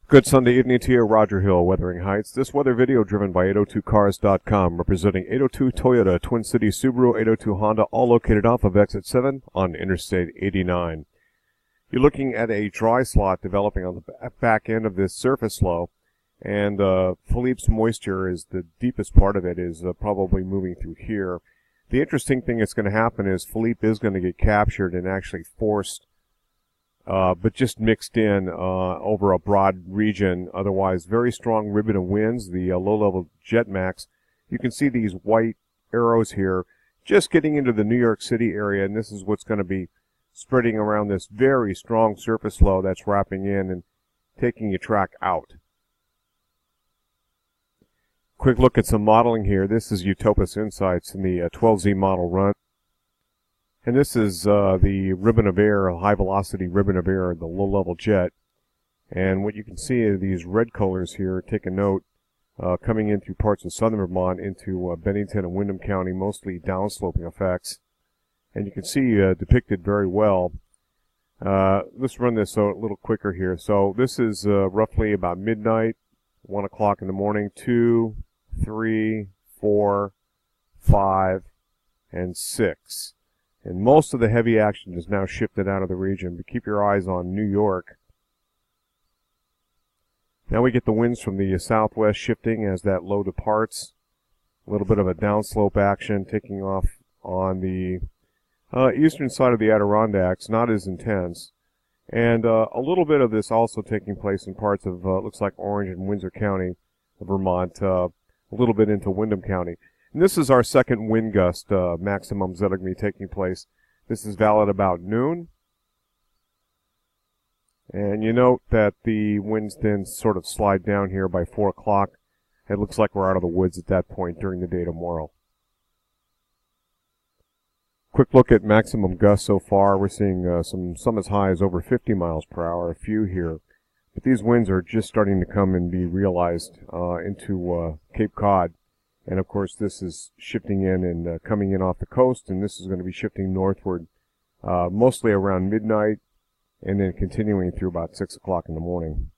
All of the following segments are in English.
Good Sunday evening to you, Roger Hill, Wuthering Heights. This weather video driven by 802cars.com, representing 802 Toyota, Twin Cities Subaru, 802 Honda, all located off of Exit 7 on Interstate 89. You're looking at a dry slot developing on the back end of this surface low, and Philippe's moisture is the deepest part of it, is probably moving through here. The interesting thing that's going to happen is Philippe is going to get captured and actually forced, but just mixed in over a broad region. Otherwise, very strong ribbon of winds, the low-level jet max. You can see these white arrows here just getting into the New York City area, and this is what's going to be spreading around this very strong surface low that's wrapping in and taking your track out. Quick look at some modeling here. This is Utopus Insights in the 12Z model run. And this is the ribbon of air, a high-velocity ribbon of air, the low-level jet. And what you can see are these red colors here. Take a note, coming in through parts of southern Vermont into Bennington and Windham County, mostly downsloping effects. And you can see depicted very well. Let's run this a little quicker here. So this is roughly about midnight, 1 o'clock in the morning, 2, 3, 4, 5, and 6. And most of the heavy action is now shifted out of the region, but keep your eyes on New York. Now we get the winds from the southwest shifting as that low departs. A little bit of a downslope action taking off on the eastern side of the Adirondacks, not as intense. And a little bit of this also taking place in parts of, looks like Orange and Windsor County, Vermont, a little bit into Windham County. And this is our second wind gust maximums that are going to be taking place. This is valid about noon. And you note that the winds then sort of slide down here by 4 o'clock. It looks like we're out of the woods at that point during the day tomorrow. Quick look at maximum gusts so far. We're seeing some as high as over 50 miles per hour, a few here. But these winds are just starting to come and be realized into Cape Cod. And of course this is shifting in and coming in off the coast, and this is going to be shifting northward mostly around midnight and then continuing through about 6 o'clock in the morning.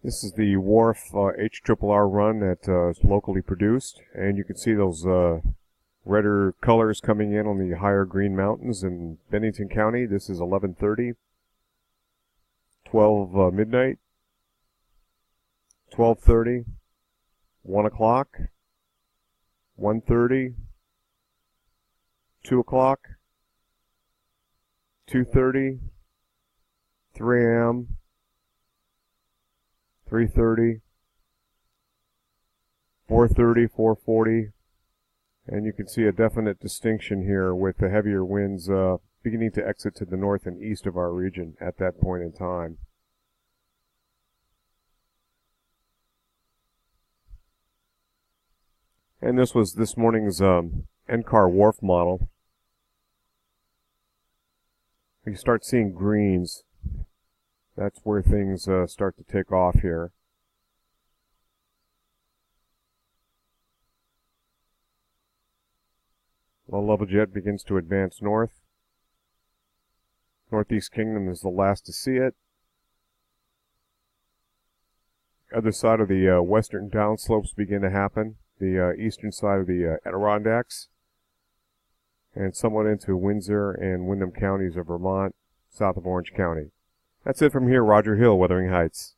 This is the Wharf HRRR run that is locally produced, and you can see those redder colors coming in on the higher green mountains in Bennington County. This is 11:30, 12 midnight, 12:30, 1 o'clock, 1:30, 2 o'clock, 2:30, 3 a.m., 3:30, 4:30, 4:40, and you can see a definite distinction here with the heavier winds beginning to exit to the north and east of our region at that point in time. And this was this morning's NCAR Wharf model. You start seeing greens. That's where things start to take off here. Low-level jet begins to advance north. Northeast Kingdom is the last to see it. Other side of the western downslopes begin to happen. The eastern side of the Adirondacks, and somewhat into Windsor and Windham counties of Vermont, south of Orange County. That's it from here, Roger Hill, Wuthering Heights.